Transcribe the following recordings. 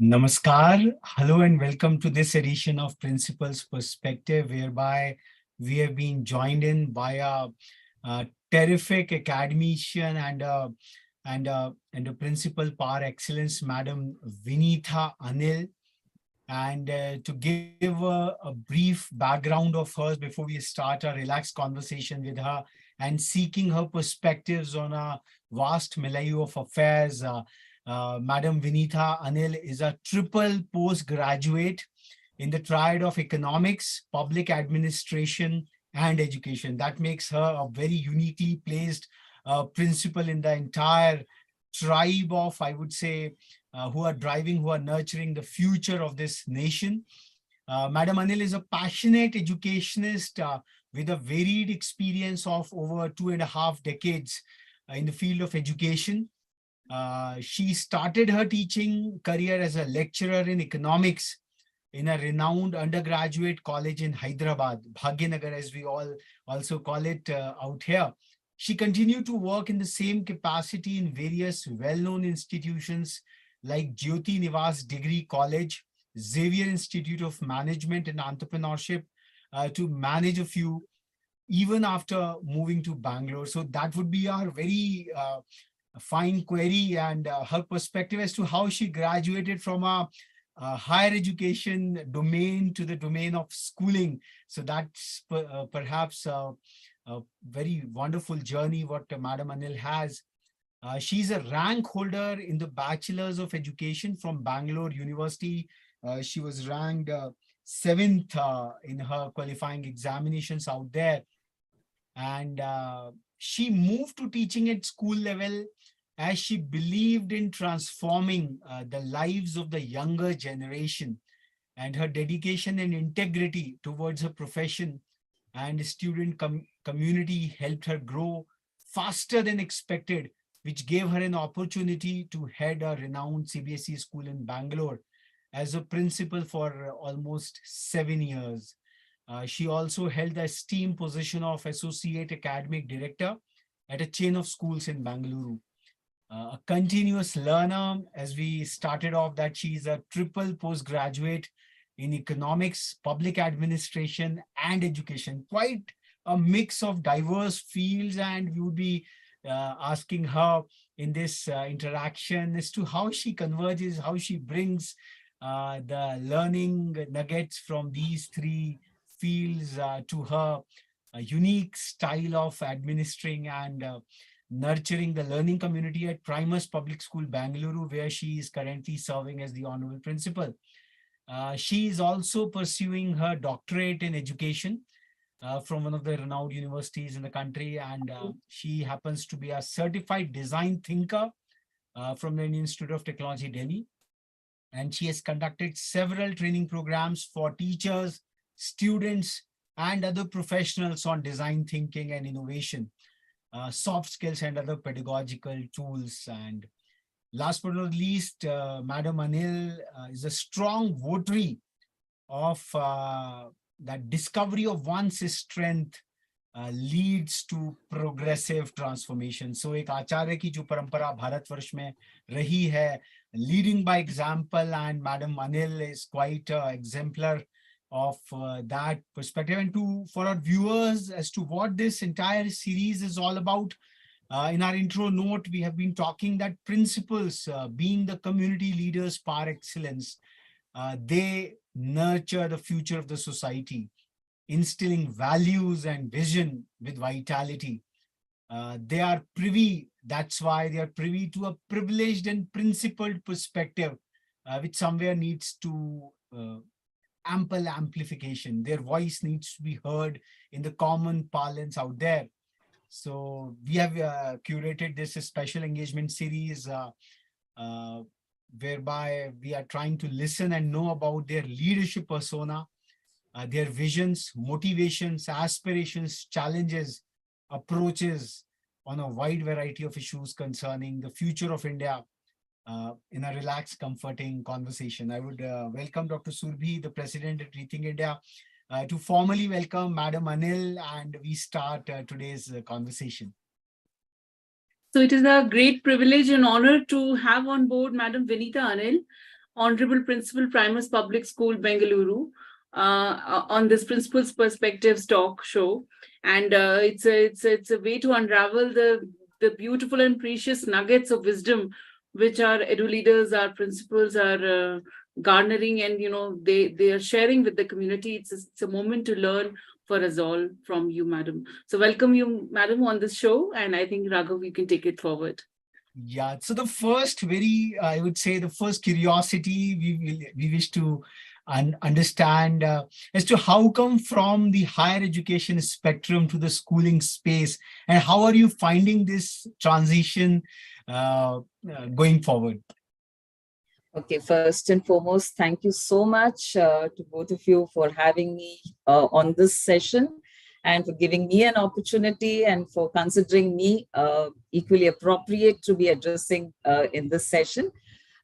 Namaskar, hello and welcome to this edition of Principal's Perspective, whereby we have been joined in by a terrific academician and a principal par excellence, Madam Vineetha Anil. And to give a brief background of hers before we start a relaxed conversation with her and seeking her perspectives on a vast milieu of affairs. Madam Vineetha Anil is a triple postgraduate in the triad of economics, public administration, and education. That makes her a very uniquely placed principal in the entire tribe of, I would say, who are driving, who are nurturing the future of this nation. Madam Anil is a passionate educationist with a varied experience of over 2.5 decades in the field of education. She started her teaching career as a lecturer in economics in a renowned undergraduate college in Hyderabad, Bhagyanagar, as we all also call it out here. She continued to work in the same capacity in various well-known institutions like Jyoti Nivas Degree College, Xavier Institute of Management and Entrepreneurship, to manage a few, even after moving to Bangalore. So that would be our very fine query and her perspective as to how she graduated from a higher education domain to the domain of schooling. So that's perhaps a very wonderful journey what Madam Anil has. She's a rank holder in the Bachelor's of Education from Bangalore University. She was ranked 7th in her qualifying examinations out there. And she moved to teaching at school level as she believed in transforming the lives of the younger generation, and her dedication and integrity towards her profession and student community helped her grow faster than expected, which gave her an opportunity to head a renowned CBSE school in Bangalore as a principal for almost 7 years. She also held the esteemed position of Associate Academic Director at a chain of schools in Bangalore. A continuous learner, as we started off, that she is a triple postgraduate in economics, public administration, and education. Quite a mix of diverse fields, and we would be asking her in this interaction as to how she converges, how she brings the learning nuggets from these three fields to her unique style of administering and nurturing the learning community at Primus Public School, Bangalore, where she is currently serving as the Honorable Principal. She is also pursuing her doctorate in education from one of the renowned universities in the country, and she happens to be a certified design thinker from the Indian Institute of Technology, Delhi. And she has conducted several training programs for teachers, students, and other professionals on design thinking and innovation. soft skills and other pedagogical tools. And last but not least, Madam Anil is a strong votary of that discovery of one's strength leads to progressive transformation. So एक आचार्य की जो परंपरा भारतवर्ष में रही है, leading by example, and Madam Anil is quite exemplar of that perspective. And for our viewers as to what this entire series is all about, in our intro note, we have been talking that principals, being the community leaders par excellence, they nurture the future of the society, instilling values and vision with vitality. They are privy, that's why they are privy to a privileged and principled perspective, which somewhere needs to ample amplification. Their voice needs to be heard in the common parlance out there. So we have curated this special engagement series whereby we are trying to listen and know about their leadership persona, their visions, motivations, aspirations, challenges, approaches on a wide variety of issues concerning the future of India in a relaxed, comforting conversation. I would welcome Dr. Surbhi, the president at Rethink India, to formally welcome Madam Anil, and we start today's conversation. So it is a great privilege and honor to have on board Madam Vineetha Anil, Honorable Principal, Primus Public School, Bengaluru, on this Principal's Perspectives talk show. And it's a way to unravel the beautiful and precious nuggets of wisdom which our edu leaders, our principals are garnering, and they are sharing with the community. It's a moment to learn for us all from you, madam. So welcome you, madam, on this show, and I think Raghav, you can take it forward. Yeah, so the first I would say the first curiosity we wish to understand as to how come from the higher education spectrum to the schooling space, and how are you finding this transition going forward? Okay, first and foremost, thank you so much to both of you for having me on this session, and for giving me an opportunity, and for considering me equally appropriate to be addressing in this session.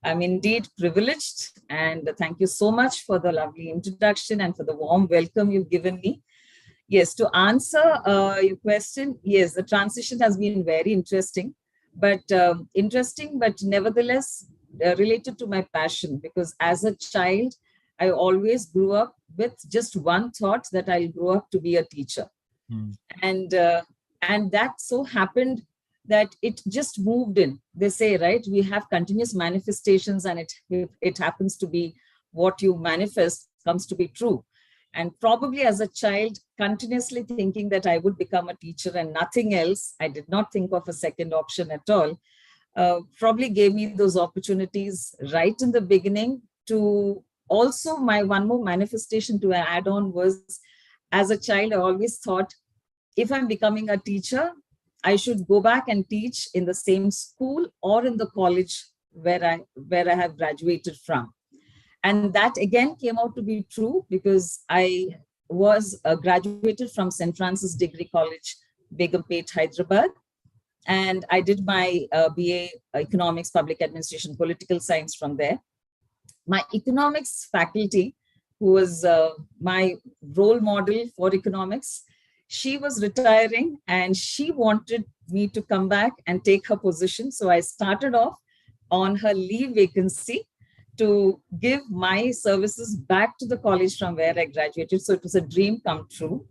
I'm indeed privileged, and thank you so much for the lovely introduction and for the warm welcome you've given me. Yes, to answer your question, yes, the transition has been very interesting, but nevertheless related to my passion, because as a child, I always grew up with just one thought, that I'll grow up to be a teacher. And that so happened that it just moved in. They say, right, we have continuous manifestations, and it happens to be what you manifest comes to be true. And probably as a child, continuously thinking that I would become a teacher and nothing else, I did not think of a second option at all, probably gave me those opportunities right in the beginning. To also, my one more manifestation to add on was, as a child, I always thought, if I'm becoming a teacher, I should go back and teach in the same school or in the college where I have graduated from. And that again came out to be true, because I was graduated from St. Francis Degree College, Begumpet, Hyderabad. And I did my BA Economics, Public Administration, Political Science from there. My economics faculty, who was my role model for economics, she was retiring and she wanted me to come back and take her position. So I started off on her leave vacancy to give my services back to the college from where I graduated. So it was a dream come true.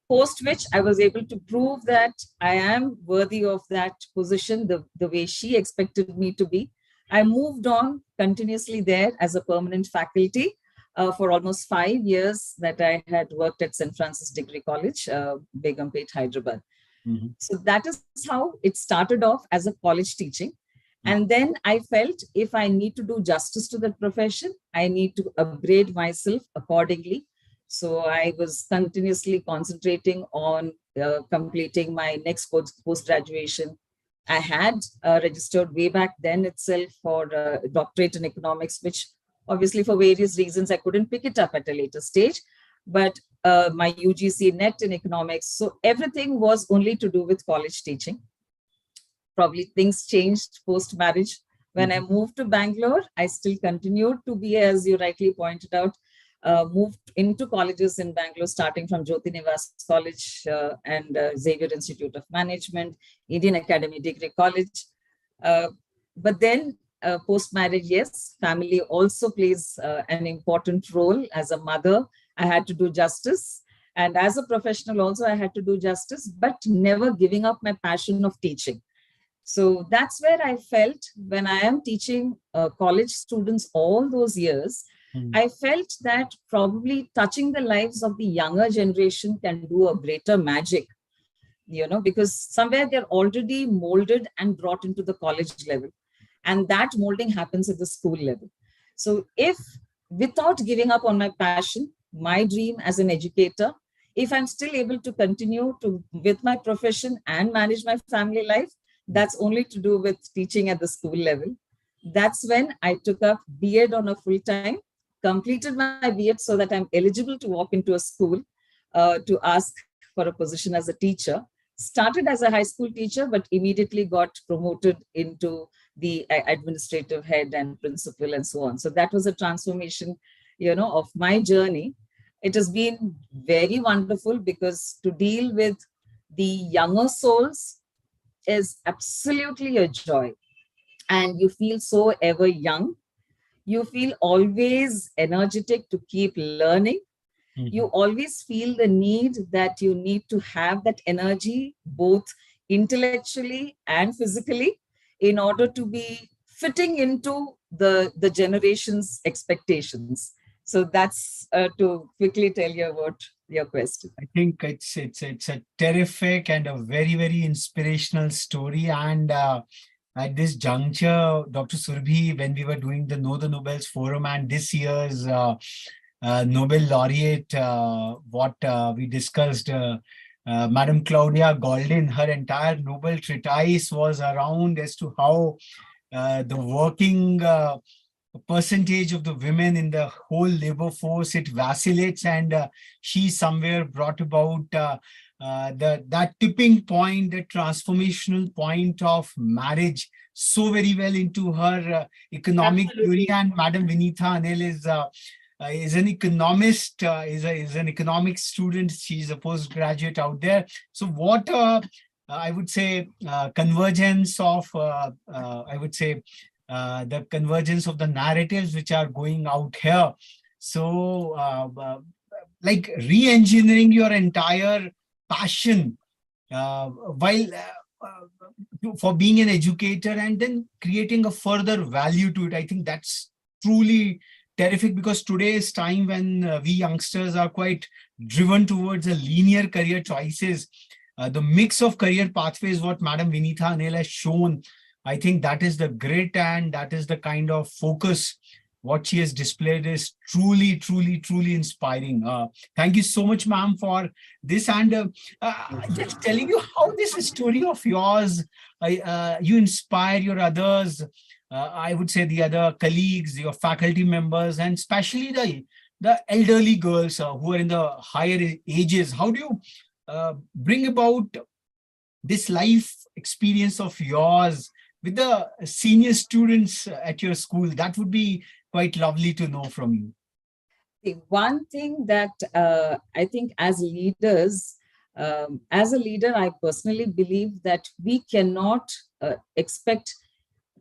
Post which I was able to prove that I am worthy of that position the way she expected me to be. I moved on continuously there as a permanent faculty for almost 5 years that I had worked at St. Francis Degree College, Begumpet, Hyderabad. So that is how it started off, as a college teaching. And then I felt, if I need to do justice to the profession, I need to upgrade myself accordingly. So I was continuously concentrating on completing my next post-graduation. I had registered way back then itself for doctorate in economics, which obviously for various reasons I couldn't pick it up at a later stage. but my UGC net in economics. So everything was only to do with college teaching. Probably things changed post marriage. When I moved to Bangalore, I still continued to be, as you rightly pointed out, moved into colleges in Bangalore, starting from Jyoti Nivas College and Xavier Institute of Management, Indian Academy Degree College. But then post marriage, yes, family also plays an important role. As a mother, I had to do justice. And as a professional, also, I had to do justice, but never giving up my passion of teaching. So that's where I felt when I am teaching college students all those years, I felt that probably touching the lives of the younger generation can do a greater magic, because somewhere they're already molded and brought into the college level. And that molding happens at the school level. So if without giving up on my passion, my dream as an educator, if I'm still able to continue to with my profession and manage my family life, that's only to do with teaching at the school level. That's when I took up B.Ed on a full time, completed my B.Ed so that I'm eligible to walk into a school to ask for a position as a teacher. Started as a high school teacher, but immediately got promoted into the administrative head and principal and so on. So that was a transformation, of my journey. It has been very wonderful because to deal with the younger souls is absolutely a joy. And you feel so ever young. You feel always energetic to keep learning. You always feel the need that you need to have that energy, both intellectually and physically, in order to be fitting into the generation's expectations. So that's to quickly tell you about your question. I think it's a terrific and a very, very inspirational story. And at this juncture, Dr. Surbhi, when we were doing the Know the Nobels Forum and this year's Nobel laureate, what we discussed, Madam Claudia Goldin, her entire Nobel treatise was around as to how the working percentage of the women in the whole labor force, it vacillates, and she somewhere brought about that tipping point, the transformational point of marriage so very well into her economic theory. And Madam Vineetha Anil is an economist, is an economics student. She's a postgraduate out there. So what I would say convergence of I would say the convergence of the narratives which are going out here. So like re-engineering your entire passion while for being an educator and then creating a further value to it. I think that's truly terrific, because today's time when we youngsters are quite driven towards a linear career choices, the mix of career pathways, what Madam Vineetha Anil has shown, I think that is the grit and that is the kind of focus what she has displayed is truly, truly, truly inspiring. Thank you so much, ma'am, for this. And just telling you how this story of yours, you inspire your others, I would say the other colleagues, your faculty members, and especially the elderly girls who are in the higher ages. How do you bring about this life experience of yours with the senior students at your school? That would be quite lovely to know from you. The one thing that I think as leaders, as a leader, I personally believe that we cannot expect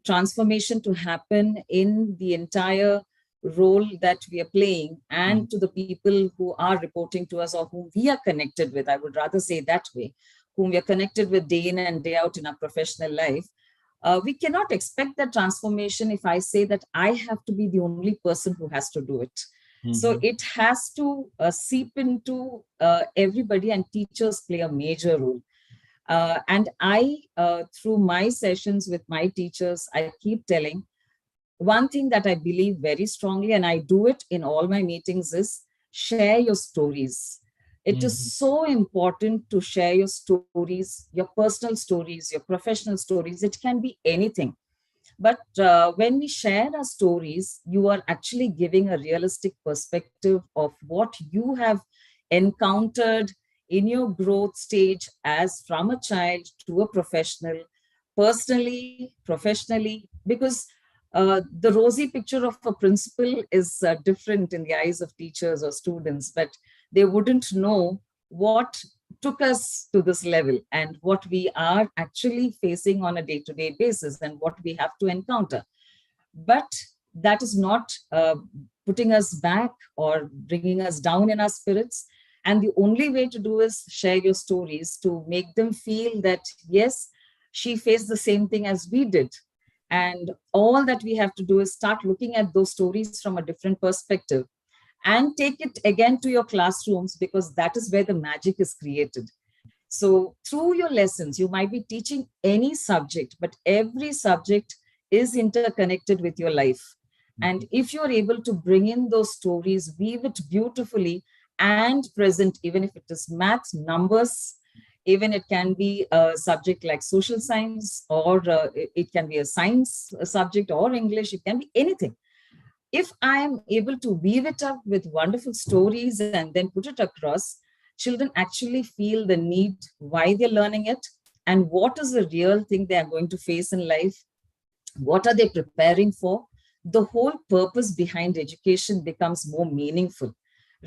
transformation to happen in the entire role that we are playing and to the people who are reporting to us or whom we are connected with. I would rather say that way, whom we are connected with day in and day out in our professional life. We cannot expect that transformation if I say that I have to be the only person who has to do it. So it has to seep into everybody, and teachers play a major role. And I, through my sessions with my teachers, I keep telling one thing that I believe very strongly, and I do it in all my meetings, is share your stories. It is so important to share your stories, your personal stories, your professional stories. It can be anything. But when we share our stories, you are actually giving a realistic perspective of what you have encountered in your growth stage as from a child to a professional, personally, professionally, because the rosy picture of a principal is different in the eyes of teachers or students, but they wouldn't know what took us to this level and what we are actually facing on a day-to-day basis and what we have to encounter. But that is not putting us back or bringing us down in our spirits. And the only way to do is share your stories to make them feel that, yes, she faced the same thing as we did. And all that we have to do is start looking at those stories from a different perspective and take it again to your classrooms, because that is where the magic is created. So through your lessons, you might be teaching any subject, but every subject is interconnected with your life. And if you're able to bring in those stories, weave it beautifully and present, even if it is math, numbers, even it can be a subject like social science, or it can be a science subject or English, it can be anything. If I am able to weave it up with wonderful stories and then put it across, children actually feel the need why they're learning it and what is the real thing they are going to face in life. What are they preparing for? The whole purpose behind education becomes more meaningful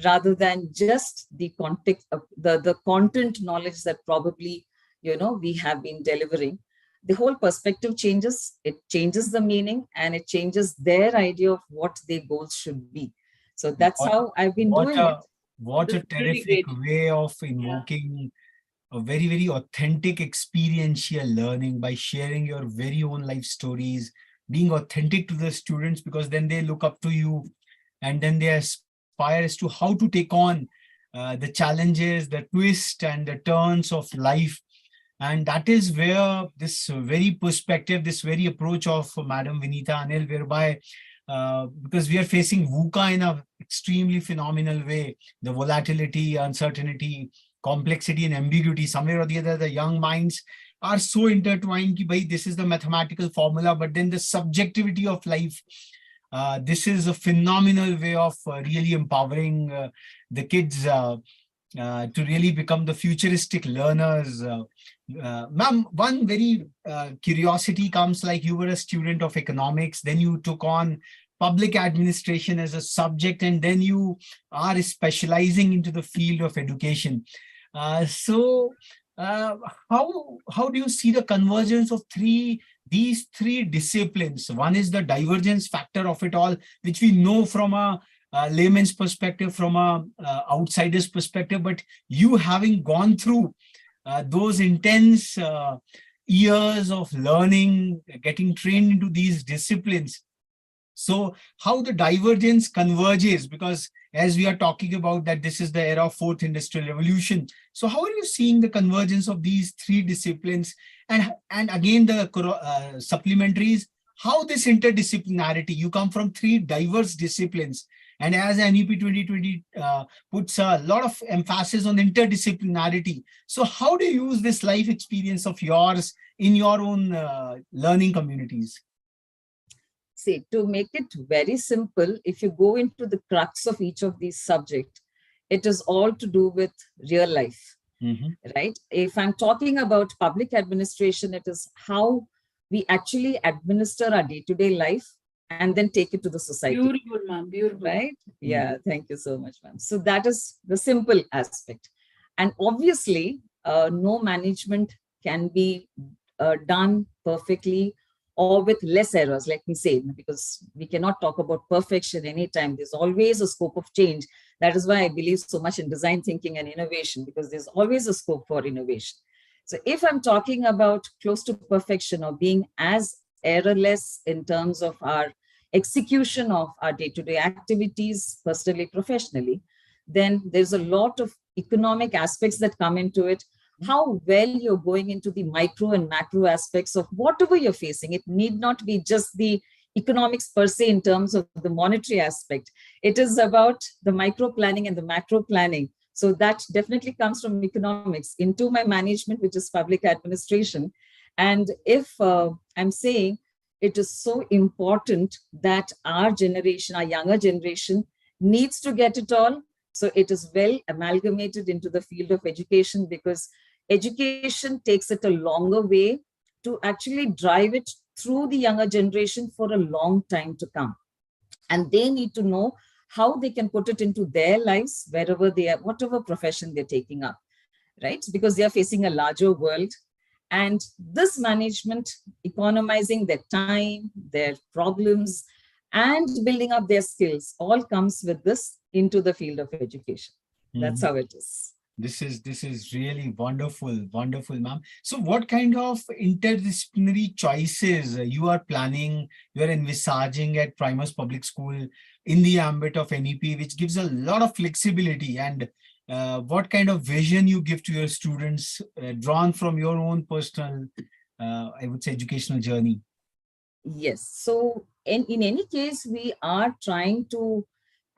rather than just the context of the content knowledge that probably, we have been delivering. The whole perspective changes, it changes the meaning, and it changes their idea of what their goals should be. So that's how I've been doing it. What a That's really terrific great. way of Yeah. invoking a very, very authentic experiential learning by sharing your very own life stories, being authentic to the students, because then they look up to you and then they aspire as to how to take on the challenges, the twists and the turns of life. And that is where this very perspective, this very approach of Madam Vineetha, Anil, whereby because we are facing VUCA in a extremely phenomenal way, the volatility, uncertainty, complexity and ambiguity, somewhere or the other, the young minds are so intertwined. Ki, bhai, this is the mathematical formula, but then the subjectivity of life. This is a phenomenal way of really empowering the kids to really become the futuristic learners. Ma'am, one very curiosity comes, like you were a student of economics, then you took on public administration as a subject, and then you are specializing into the field of education. So how do you see the convergence of these three disciplines? One is the divergence factor of it all, which we know from a layman's perspective, from a outsider's perspective, but you having gone through those intense years of learning, getting trained into these disciplines. So how the divergence converges, because as we are talking about that this is the era of fourth industrial revolution. So how are you seeing the convergence of these three disciplines? And again, the supplementaries, how this interdisciplinarity, you come from three diverse disciplines. And as NEP 2020 puts a lot of emphasis on interdisciplinarity. So how do you use this life experience of yours in your own learning communities? See, to make it very simple, if you go into the crux of each of these subjects, it is all to do with real life, right? If I'm talking about public administration, it is how we actually administer our day-to-day life and then take it to the society. Beautiful, ma'am. Beautiful. Right? Yeah, thank you so much, ma'am. So that is the simple aspect. And obviously, no management can be done perfectly or with less errors, let me say, because we cannot talk about perfection anytime. There's always a scope of change. That is why I believe so much in design thinking and innovation, because there's always a scope for innovation. So if I'm talking about close to perfection or being as errorless in terms of our execution of our day-to-day activities, personally, professionally, then there's a lot of economic aspects that come into it. How well you're going into the micro and macro aspects of whatever you're facing. It need not be just the economics per se in terms of the monetary aspect. It is about the micro planning and the macro planning. So that definitely comes from economics into my management, which is public administration. And if I'm saying it is so important that our generation, our younger generation, needs to get it all. So it is well amalgamated into the field of education, because education takes it a longer way to actually drive it through the younger generation for a long time to come. And they need to know how they can put it into their lives wherever they are, whatever profession they're taking up, right? Because they are facing a larger world. And this management, economizing their time, their problems, and building up their skills, all comes with this into the field of education. That's how it is. This is really wonderful, ma'am. So what kind of interdisciplinary choices you are planning, you are envisaging at Primus Public School in the ambit of NEP, which gives a lot of flexibility, and what kind of vision you give to your students, drawn from your own personal, I would say, educational journey? Yes. So in any case, we are trying to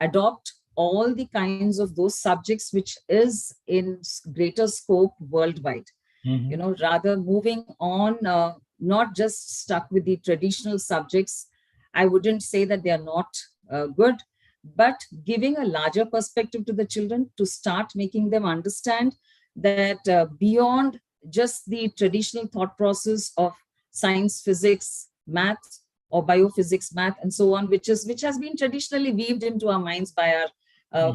adopt all the kinds of those subjects which is in greater scope worldwide. You know, rather moving on, not just stuck with the traditional subjects. I wouldn't say that they are not good, but giving a larger perspective to the children, to start making them understand that beyond just the traditional thought process of science, physics, math, or biophysics, math, and so on, which has been traditionally weaved into our minds by our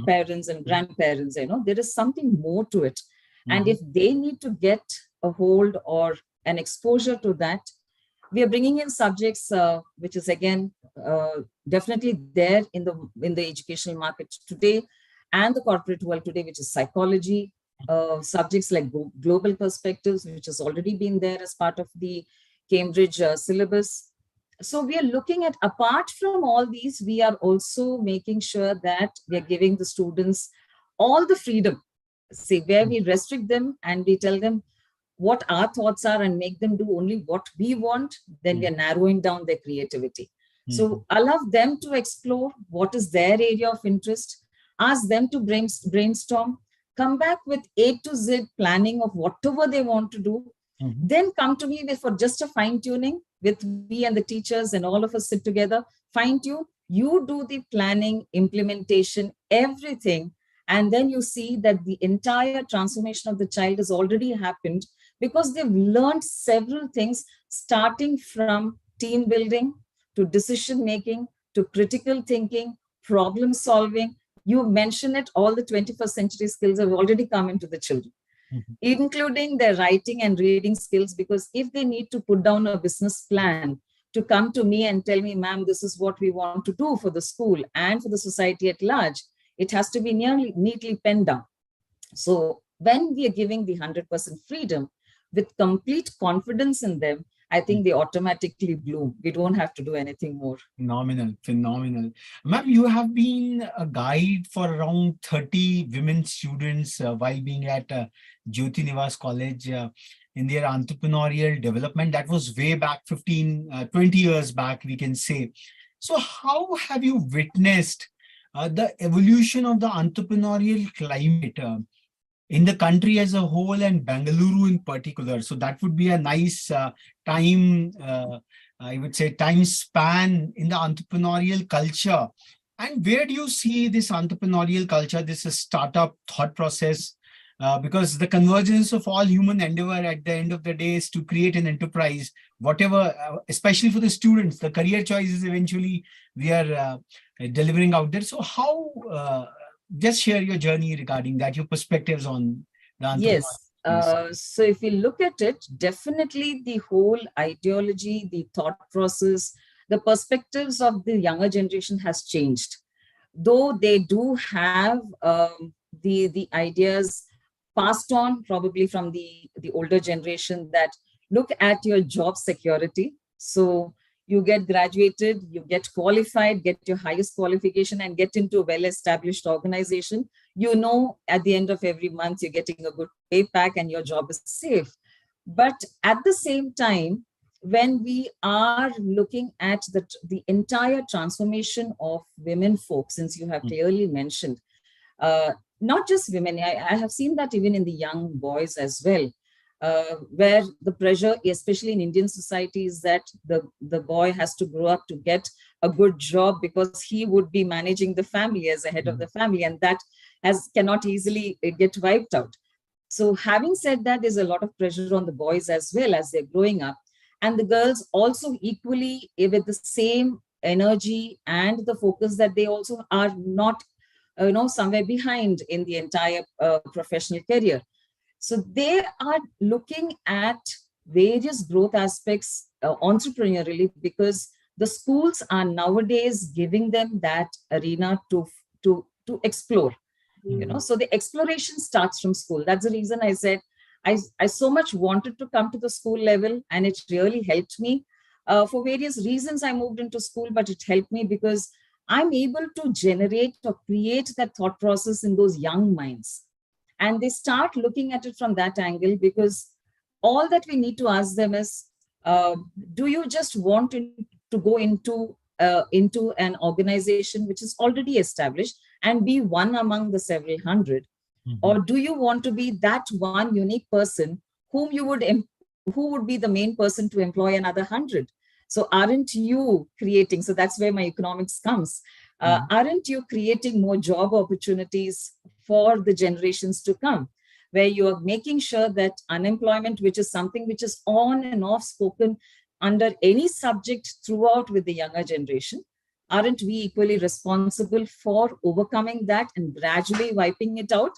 parents and grandparents. You know, there is something more to it. And if they need to get a hold or an exposure to that, we are bringing in subjects which is again definitely there in the educational market today and the corporate world today, which is psychology, subjects like global perspectives, which has already been there as part of the Cambridge syllabus. So we are looking at, apart from all these, we are also making sure that we are giving the students all the freedom. See, where we restrict them and we tell them what our thoughts are and make them do only what we want, then we are narrowing down their creativity. So allow them to explore what is their area of interest, ask them to brainstorm, come back with A to Z planning of whatever they want to do, then come to me for just a fine tuning with me and the teachers, and all of us sit together, fine tune, you do the planning, implementation, everything. And then you see that the entire transformation of the child has already happened, because they've learned several things, starting from team building to decision making to critical thinking, problem solving. You mention it, all the 21st century skills have already come into the children, including their writing and reading skills. Because if they need to put down a business plan to come to me and tell me, ma'am, this is what we want to do for the school and for the society at large, it has to be neatly penned down. So when we are giving the 100% freedom with complete confidence in them, I think they automatically bloom. We don't have to do anything more. Phenomenal. Ma'am, you have been a guide for around 30 women students while being at Jyoti Nivas College in their entrepreneurial development. That was way back 20 years back, we can say. So how have you witnessed the evolution of the entrepreneurial climate in the country as a whole and Bengaluru in particular? So that would be a nice time, I would say, time span in the entrepreneurial culture. And where do you see this entrepreneurial culture, this startup thought process? Because the convergence of all human endeavor at the end of the day is to create an enterprise, whatever, especially for the students, the career choices eventually we are delivering out there. So how, just share your journey regarding that, your perspectives on the entrepreneurial. Yes. So if we look at it, definitely the whole ideology, the thought process, the perspectives of the younger generation has changed. Though they do have the ideas passed on probably from the older generation, that look at your job security. So you get graduated, you get qualified, get your highest qualification, and get into a well-established organization. You know, at the end of every month, you're getting a good pay pack and your job is safe. But at the same time, when we are looking at the entire transformation of women folk, since you have clearly mentioned, not just women, I have seen that even in the young boys as well. where the pressure, especially in Indian society, is that the boy has to grow up to get a good job because he would be managing the family as a head of the family, and that cannot easily get wiped out. So having said that, there's a lot of pressure on the boys as well as they're growing up, and the girls also equally with the same energy and the focus that they also are not, somewhere behind in the entire professional career. So they are looking at various growth aspects entrepreneurially, because the schools are nowadays giving them that arena to explore. So the exploration starts from school. That's the reason I said I so much wanted to come to the school level, and it really helped me. For various reasons, I moved into school, but it helped me because I'm able to generate or create that thought process in those young minds. And they start looking at it from that angle, because all that we need to ask them is, do you just want to go into an organization which is already established and be one among the several hundred? Or do you want to be that one unique person who would be the main person to employ another 100? So aren't you creating, so that's where my economics comes, aren't you creating more job opportunities for the generations to come, where you are making sure that unemployment, which is something which is on and off spoken under any subject throughout with the younger generation, aren't we equally responsible for overcoming that and gradually wiping it out?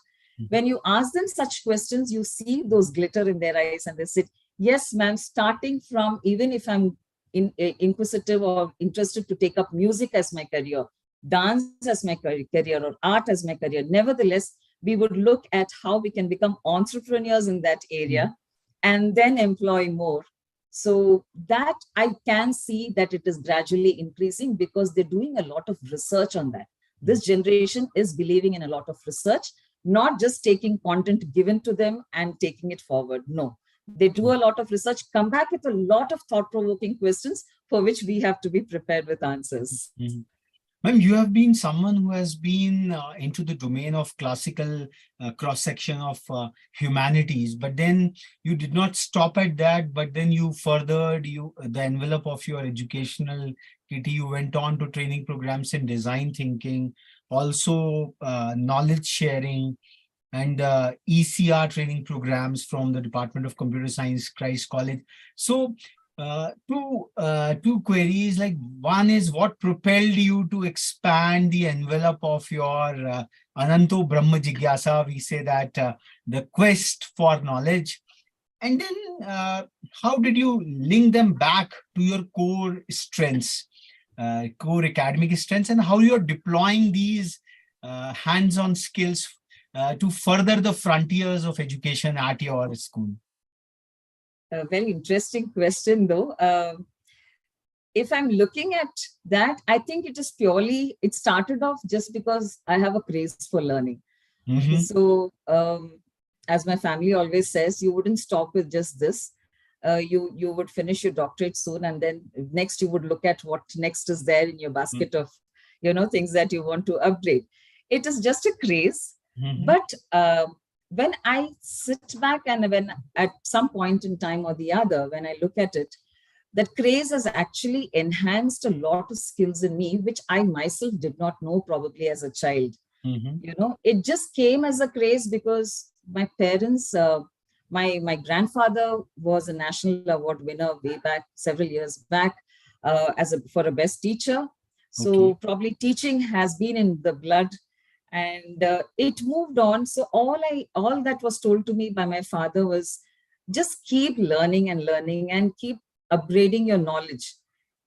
When you ask them such questions, you see those glitter in their eyes and they say, yes, ma'am, starting from, even if I'm inquisitive or interested to take up music as my career, dance as my career, or art as my career, nevertheless, we would look at how we can become entrepreneurs in that area and then employ more. So that I can see that it is gradually increasing because they're doing a lot of research on that. This generation is believing in a lot of research, not just taking content given to them and taking it forward. No, they do a lot of research, come back with a lot of thought-provoking questions for which we have to be prepared with answers. Ma'am, you have been someone who has been into the domain of classical cross-section of humanities, but then you did not stop at that, but then you furthered the envelope of your educational kitty. You went on to training programs in design thinking, also knowledge sharing, and ECR training programs from the Department of Computer Science, Christ College. So two queries, like one is what propelled you to expand the envelope of your Ananto Brahma Jigyasa, we say that the quest for knowledge, and then how did you link them back to your core strengths, core academic strengths, and how you're deploying these hands-on skills to further the frontiers of education at your school? A very interesting question, though. If I'm looking at that, I think it is purely, it started off just because I have a craze for learning. So as my family always says, you wouldn't stop with just this. You would finish your doctorate soon, and then next you would look at what next is there in your basket of, things that you want to upgrade. It is just a craze. But when I sit back and when at some point in time or the other, when I look at it, that craze has actually enhanced a lot of skills in me, which I myself did not know probably as a child. It just came as a craze because my parents, my grandfather was a national award winner way back, several years back, for a best teacher. So probably teaching has been in the blood. And it moved on. So all that was told to me by my father was just keep learning and keep upgrading your knowledge.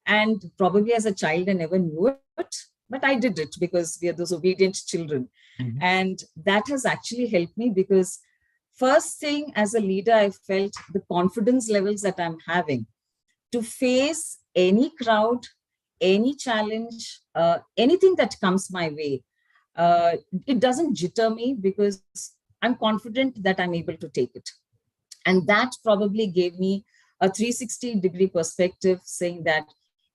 And probably as a child, I never knew it, but I did it because we are those obedient children. And that has actually helped me because first thing as a leader, I felt the confidence levels that I'm having to face any crowd, any challenge, anything that comes my way. It doesn't jitter me because I'm confident that I'm able to take it. And that probably gave me a 360-degree perspective, saying that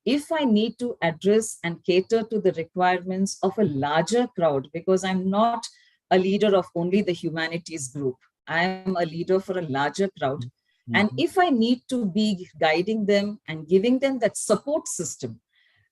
if I need to address and cater to the requirements of a larger crowd, because I'm not a leader of only the humanities group, I am a leader for a larger crowd. And Mhm. if I need to be guiding them and giving them that support system,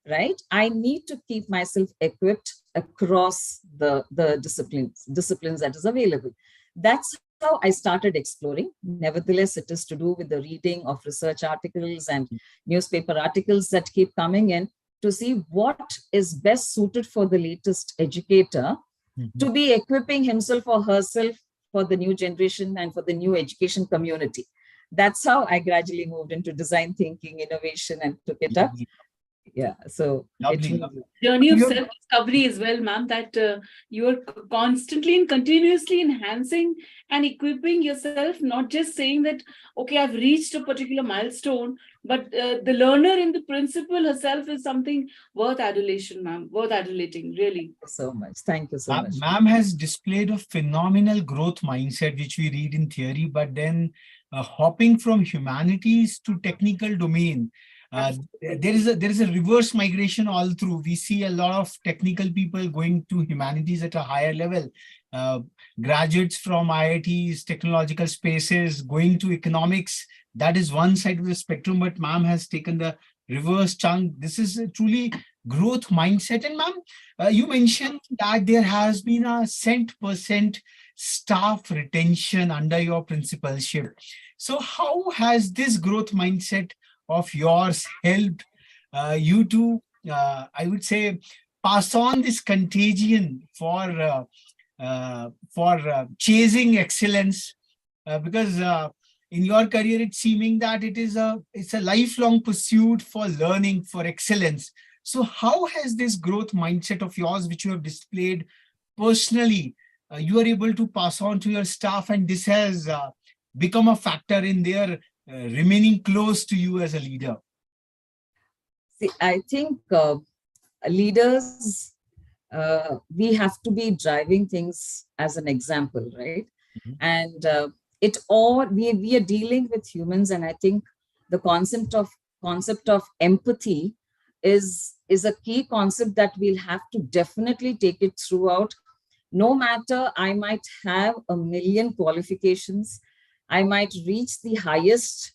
right, I need to keep myself equipped across the disciplines that is available. That's how I started exploring. Nevertheless, it is to do with the reading of research articles and newspaper articles that keep coming in to see what is best suited for the latest educator Mhm. to be equipping himself or herself for the new generation and for the new education community. That's how I gradually moved into design thinking, innovation, and took it up. Lovely, Yeah, so it lovely, moved. lovely. Journey of You're self-discovery as well, ma'am, that you are constantly and continuously enhancing and equipping yourself, not just saying that, okay, I've reached a particular milestone, but the learner in the principal herself is something worth adulation, ma'am, worth adulating, really. So much. Thank you so much. Ma'am has displayed a phenomenal growth mindset, which we read in theory, but then hopping from humanities to technical domain, there is a reverse migration all through. We see a lot of technical people going to humanities at a higher level. Uh, Graduates from IITs, technological spaces, going to economics. That is one side of the spectrum, but ma'am has taken the reverse chunk. This is a truly growth mindset. And ma'am, you mentioned that there has been a cent% staff retention under your principalship. So, how has this growth mindset of yours helped you to, I would say, pass on this contagion for chasing excellence? Because in your career, it's seeming that it's a lifelong pursuit for learning, for excellence. So how has this growth mindset of yours, which you have displayed personally, you are able to pass on to your staff, and this has become a factor in their remaining close to you as a leader? See, I think leaders, we have to be driving things as an example, right? Mhm. And it all we are dealing with humans, and I think the concept of empathy is a key concept that we'll have to definitely take it throughout. No matter I might have a million qualifications, I might reach the highest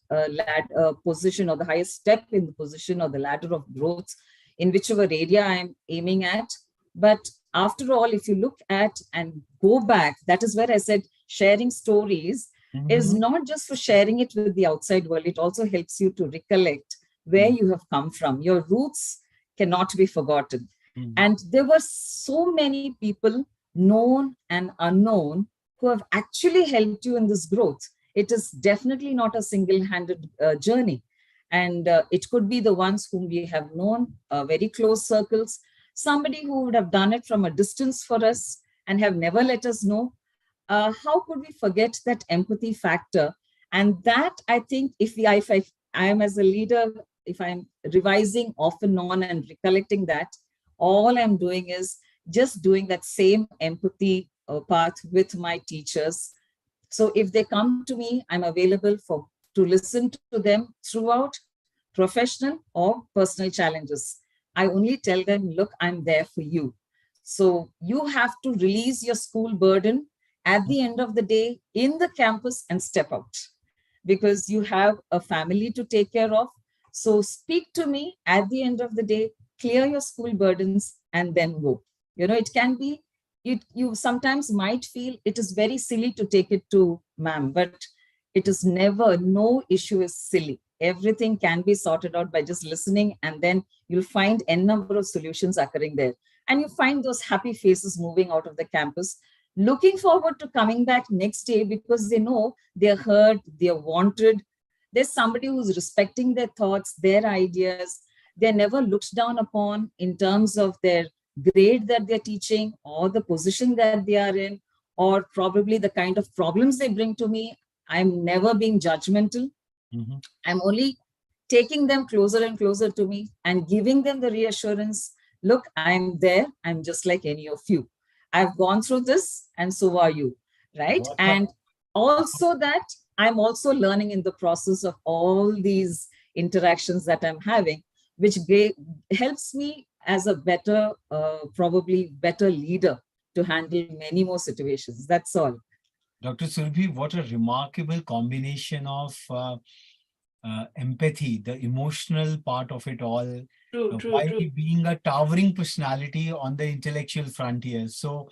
position or the highest step in the position or the ladder of growth in whichever area I'm aiming at. But after all, if you look at and go back, that is where I said sharing stories is Mhm. not just for sharing it with the outside world, it also helps you to recollect where Mhm. you have come from. Your roots cannot be forgotten. Mhm. And there were so many people, known and unknown, who have actually helped you in this growth. It is definitely not a single-handed journey. And it could be the ones whom we have known, very close circles, somebody who would have done it from a distance for us and have never let us know. How could we forget that empathy factor? And that, I think, if I am as a leader, if I'm revising off and on and recollecting that, all I'm doing is just doing that same empathy path with my teachers. So if they come to me, I'm available for to listen to them throughout professional or personal challenges. I only tell them, look, I'm there for you. So you have to release your school burden at the end of the day in the campus and step out because you have a family to take care of. So speak to me at the end of the day, clear your school burdens, and then go. It can be, you sometimes might feel it is very silly to take it to ma'am, but it is never, no issue is silly. Everything can be sorted out by just listening, and then you'll find n number of solutions occurring there. And you find those happy faces moving out of the campus, looking forward to coming back next day because they know they're heard, they're wanted. There's somebody who's respecting their thoughts, their ideas. They're never looked down upon in terms of their grade that they're teaching or the position that they are in, or probably the kind of problems they bring to me. I'm never being judgmental. Mhm. I'm only taking them closer and closer to me and giving them the reassurance, look, I'm there. I'm just like any of you. I've gone through this, and so are you, right? What a- And also that I'm also learning in the process of all these interactions that I'm having, which helps me as a probably better leader to handle many more situations. That's all. Dr. Surbhi, what a remarkable combination of empathy, the emotional part of it all, True, true, while true. being a towering personality on the intellectual frontier. So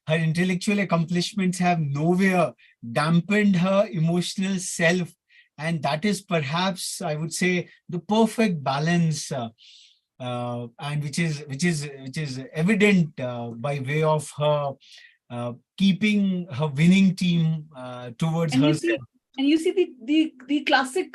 her intellectual accomplishments have nowhere dampened her emotional self. And that is perhaps, I would say, the perfect balance, and which is evident by way of her keeping her winning team towards And you see, herself. the classic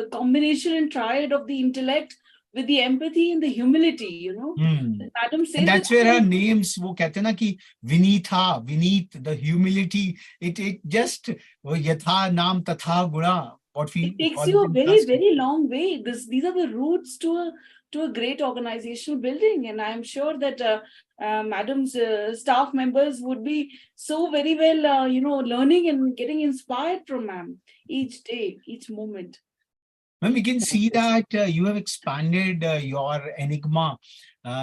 combination and triad of the intellect with the empathy and the humility, you know. Hmm. Madam And says it that's where her so. names, वो कहते हैं ना कि Vineetha, Vineet, the humility, it just वो यथा नाम तथा गुणा, what It we takes call it you a in very, Sanskrit. very long way. These are the roots to a great organizational building, and I'm sure that Madam's staff members would be so very well, learning and getting inspired from Ma'am each day, each moment. Ma'am, we can Thank see you. that you have expanded your enigma,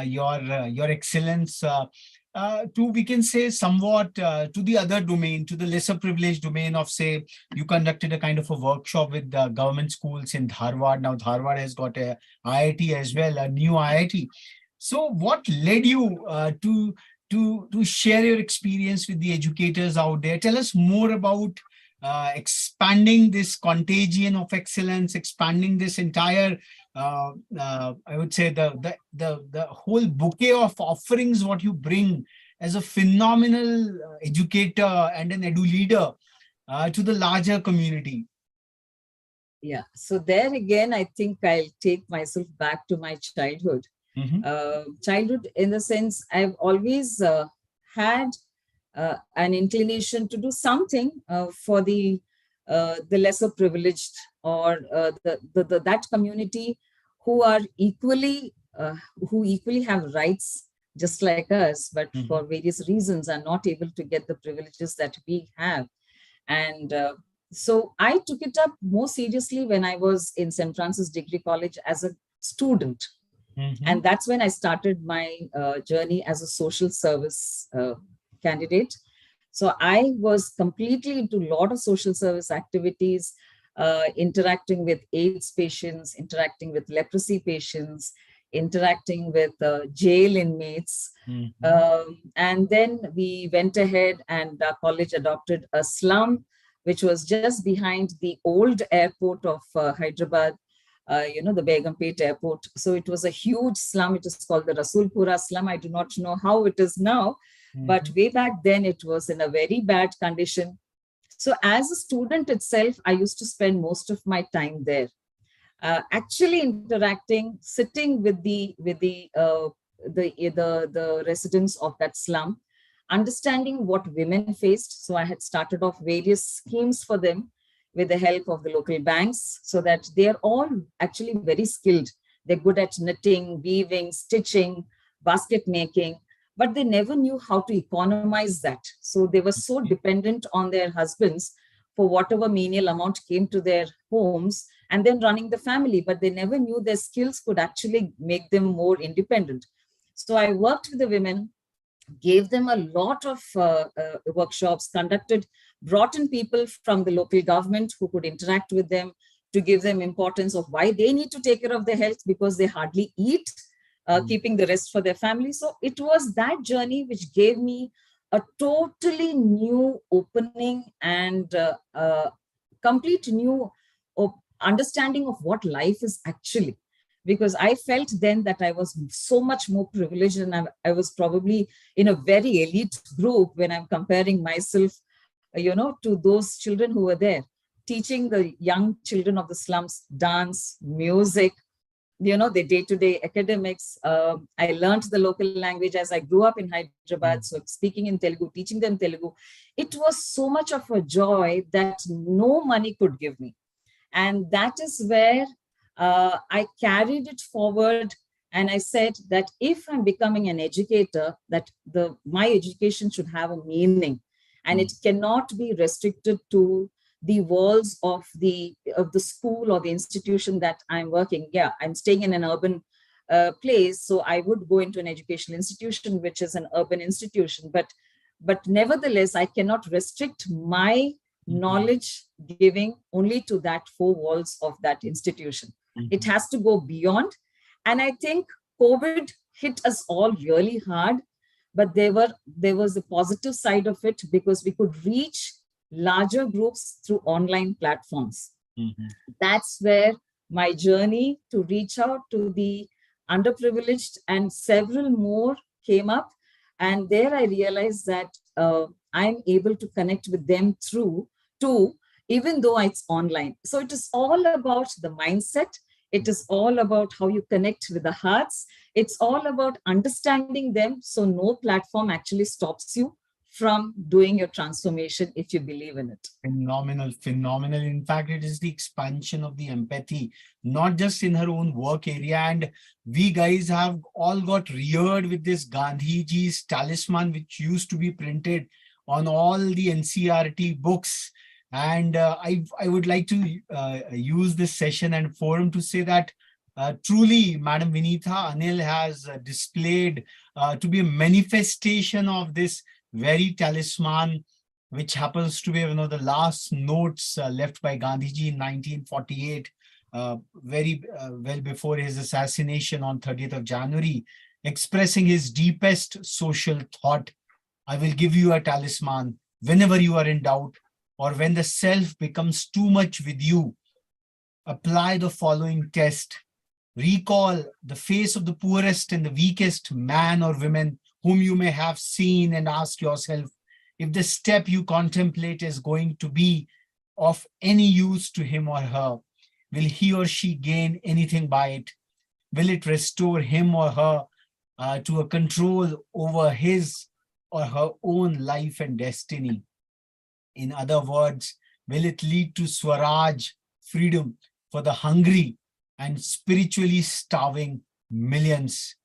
your excellence, to, we can say, somewhat to the other domain, to the lesser privileged domain of, say, you conducted a kind of a workshop with government schools in Dharwad. Now Dharwad has got a IIT as well, a new IIT. So what led you to share your experience with the educators out there? Tell us more about expanding this contagion of excellence, expanding this entire, I would say, the whole bouquet of offerings what you bring as a phenomenal educator and an edu leader to the larger community. Yeah. So there again, I think I'll take myself back to my childhood. Childhood, in the sense, I've always had an inclination to do something for the lesser privileged, or that community who are who equally have rights just like us, but for various reasons are not able to get the privileges that we have. And so I took it up more seriously when I was in St. Francis Degree College as a student. And that's when I started my journey as a social service candidate. So I was completely into a lot of social service activities, interacting with AIDS patients, interacting with leprosy patients, interacting with jail inmates. And then we went ahead and our college adopted a slum, which was just behind the old airport of Hyderabad, the Begumpet airport. So it was a huge slum. It is called the Rasulpura slum. I do not know how it is now, but way back then it was in a very bad condition. So as a student itself, I used to spend most of my time there, actually interacting, sitting with the residents of that slum, understanding what women faced. So I had started off various schemes for them with the help of the local banks, so that they are all actually very skilled. They're good at knitting, weaving, stitching, basket making, but they never knew how to economize that. So they were so dependent on their husbands for whatever menial amount came to their homes, and then running the family, but they never knew their skills could actually make them more independent. So I worked with the women, gave them a lot of workshops, brought in people from the local government who could interact with them, to give them importance of why they need to take care of their health, because they hardly eat, keeping the rest for their family. So it was that journey which gave me a totally new opening and complete new understanding of what life is actually. Because I felt then that I was so much more privileged, and I was probably in a very elite group when I'm comparing myself, to those children who were there, teaching the young children of the slums dance, music, the day-to-day academics. I learned the local language as I grew up in Hyderabad. So speaking in Telugu, teaching them Telugu, it was so much of a joy that no money could give me. And that is where I carried it forward. And I said that if I'm becoming an educator, that my education should have a meaning, and it cannot be restricted to the walls of the school or the institution that I'm working. Yeah, I'm staying in an urban place, so I would go into an educational institution, which is an urban institution. But But nevertheless, I cannot restrict my knowledge giving only to that four walls of that institution. It has to go beyond. And I think COVID hit us all really hard, but there was a positive side of it because we could reach larger groups through online platforms. That's where my journey to reach out to the underprivileged and several more came up. And there I realized that I'm able to connect with them through too, even though it's online. So it is all about the mindset. It is all about how you connect with the hearts. It's all about understanding them. So no platform actually stops you from doing your transformation if you believe in it. Phenomenal, phenomenal. In fact, it is the expansion of the empathy, not just in her own work area. And we guys have all got reared with this Gandhiji's talisman, which used to be printed on all the NCRT books. And I would like to use this session and forum to say that truly, Madam Vineetha, Anil has displayed to be a manifestation of this very talisman, which happens to be one of the last notes left by Gandhiji in 1948, very well before his assassination on 30th of January, expressing his deepest social thought. I will give you a talisman whenever you are in doubt or when the self becomes too much with you. Apply the following test. Recall the face of the poorest and the weakest man or women whom you may have seen and ask yourself if the step you contemplate is going to be of any use to him or her. Will he or she gain anything by it? Will it restore him or her to a control over his or her own life and destiny? In other words, will it lead to Swaraj, freedom for the hungry and spiritually starving millions?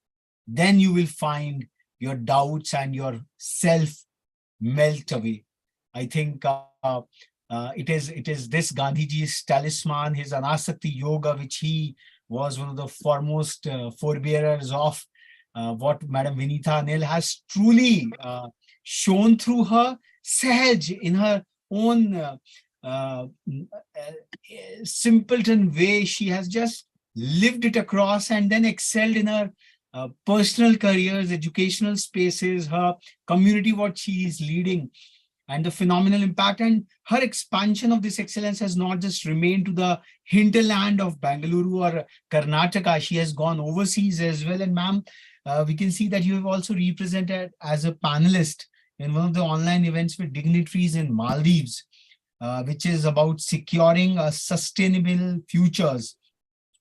Then you will find your doubts and your self melt away. I think it is this Gandhiji's talisman, his Anasakti Yoga, which he was one of the foremost forebearers of, what Madam Vineetha Anil has truly shown through her Sahaj in her own simpleton way. She has just lived it across and then excelled in her personal careers, educational spaces, her community, what she is leading, and the phenomenal impact. And her expansion of this excellence has not just remained to the hinterland of Bengaluru or Karnataka. She has gone overseas as well. And ma'am, we can see that you have also represented as a panelist in one of the online events with dignitaries in Maldives, which is about securing sustainable futures,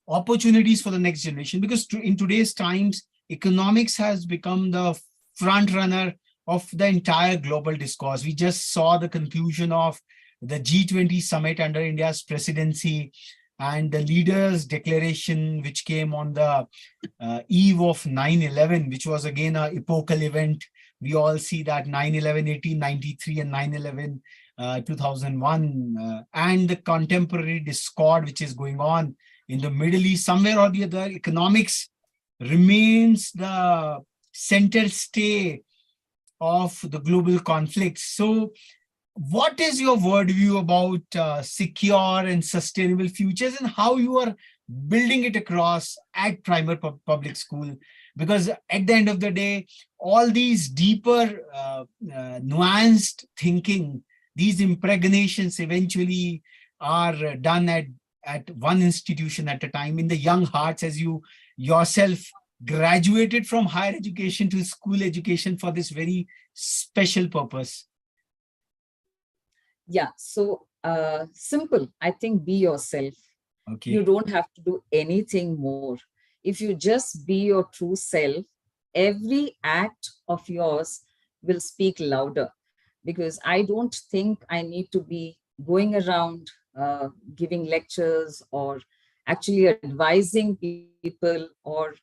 opportunities for the next generation. Because in today's times, economics has become the front runner of the entire global discourse. We just saw the conclusion of the G20 summit under India's presidency and the leaders' declaration, which came on the eve of 9/11, which was again an epochal event. We all see that 9/11, 1893 and 9/11, 2001, and the contemporary discord which is going on in the Middle East. Somewhere or the other, economics remains the center stay of the global conflicts. So what is your worldview about secure and sustainable futures and how you are building it across at primary public school? Because at the end of the day, all these deeper nuanced thinking, these impregnations eventually are done at one institution at a time in the young hearts, as you yourself graduated from higher education to school education for this very special purpose. Yeah, so simple. I think be yourself. Okay. You don't have to do anything more. If you just be your true self, every act of yours will speak louder. Because I don't think I need to be going around giving lectures or actually advising people or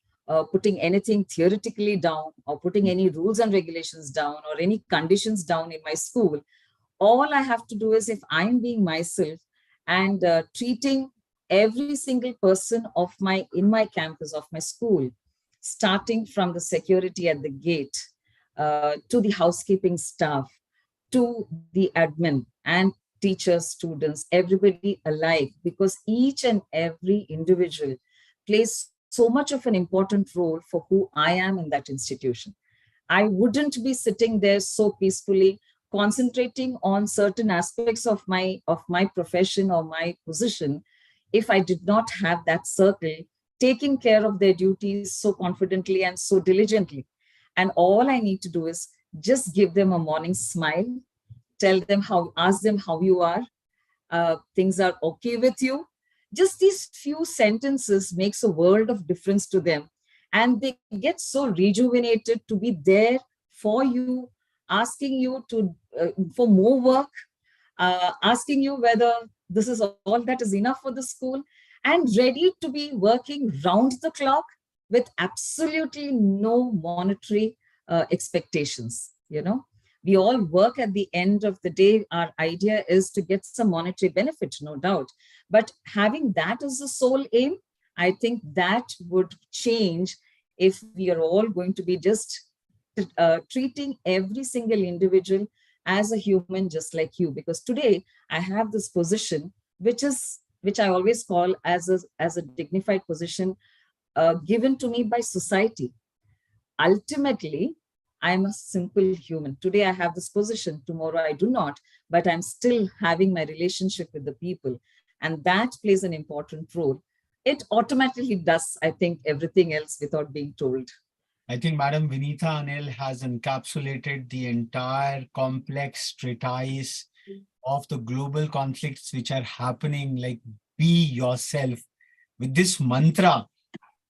putting anything theoretically down or putting any rules and regulations down or any conditions down in my school. All I have to do is, if I'm being myself and treating every single person in my campus, of my school, starting from the security at the gate, to the housekeeping staff, to the admin and teachers, students, everybody alike, because each and every individual plays so much of an important role for who I am in that institution. I wouldn't be sitting there so peacefully, concentrating on certain aspects of my profession or my position, if I did not have that circle taking care of their duties so confidently and so diligently. And all I need to do is just give them a morning smile, tell them ask them how you are, things are okay with you. Just these few sentences makes a world of difference to them. And they get so rejuvenated to be there for you, asking you for more work, asking you whether this is all that is enough for the school, and ready to be working round the clock with absolutely no monetary expectations. We all work at the end of the day. Our idea is to get some monetary benefit, no doubt. But having that as the sole aim, I think that would change if we are all going to be just treating every single individual as a human just like you. Because today I have this position, which I always call as a dignified position given to me by society. Ultimately, I'm a simple human. Today I have this position, tomorrow I do not, but I'm still having my relationship with the people. And that plays an important role. It automatically does, I think, everything else without being told. I think Madam Vineetha Anil has encapsulated the entire complex treatise of the global conflicts which are happening, like be yourself. With this mantra,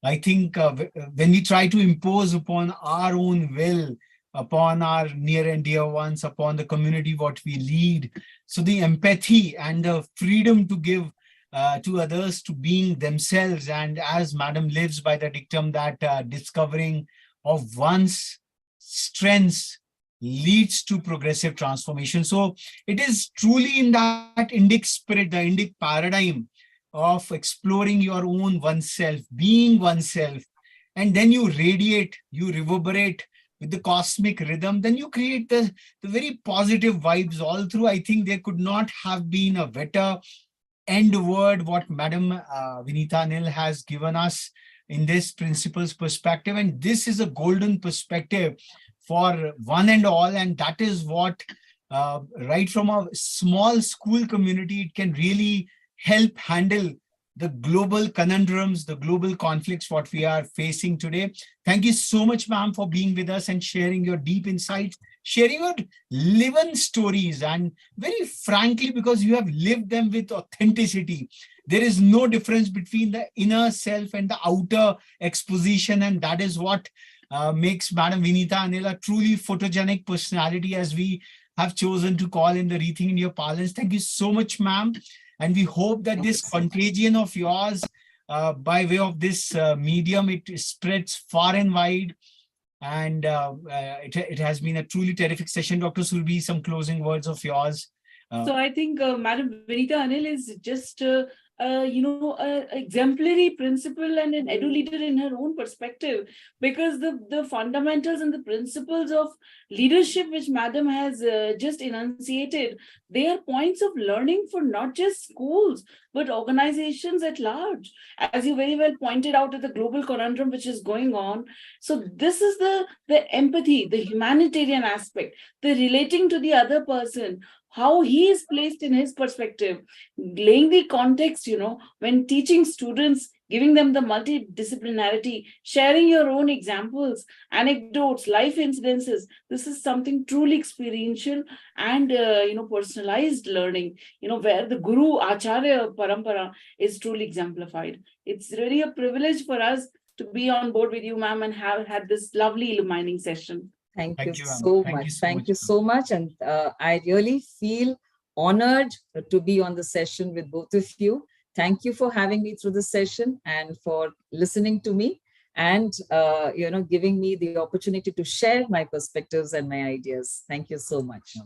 I think when we try to impose upon our own will, upon our near and dear ones, upon the community what we lead, so the empathy and the freedom to give to others to being themselves, and as Madam lives by the dictum that discovering of one's strengths leads to progressive transformation. So it is truly in that Indic spirit, the Indic paradigm of exploring your own oneself, being oneself, and then you radiate, you reverberate with the cosmic rhythm, then you create the very positive vibes all through. I think there could not have been a better end word what Madam Vineetha Anil has given us in this principles perspective. And this is a golden perspective for one and all. And that is what, right from a small school community, it can really help handle the global conundrums, the global conflicts, what we are facing today. Thank you so much, ma'am, for being with us and sharing your deep insights, sharing your living stories, and very frankly, because you have lived them with authenticity. There is no difference between the inner self and the outer exposition, and that is what makes Madam Vineetha Anil a truly photogenic personality, as we have chosen to call in the Rethink India parlance. Thank you so much, ma'am. And we hope that this contagion of yours, by way of this medium, it spreads far and wide. And it has been a truly terrific session. Dr. Surbi, some closing words of yours. So I think Madam Vineetha Anil is just, an exemplary principal and an edu leader in her own perspective, because the fundamentals and the principles of leadership which Madam has just enunciated, they are points of learning for not just schools, but organizations at large, as you very well pointed out, at the global conundrum which is going on. So this is the empathy, the humanitarian aspect, the relating to the other person, how he is placed in his perspective, laying the context, when teaching students, giving them the multidisciplinarity, sharing your own examples, anecdotes, life incidences. This is something truly experiential and, personalized learning, where the Guru Acharya Parampara is truly exemplified. It's really a privilege for us to be on board with you, ma'am, and have had this lovely illumining session. Thank you so much. Thank you so much. And I really feel honored to be on the session with both of you. Thank you for having me through the session and for listening to me and, giving me the opportunity to share my perspectives and my ideas. Thank you so much.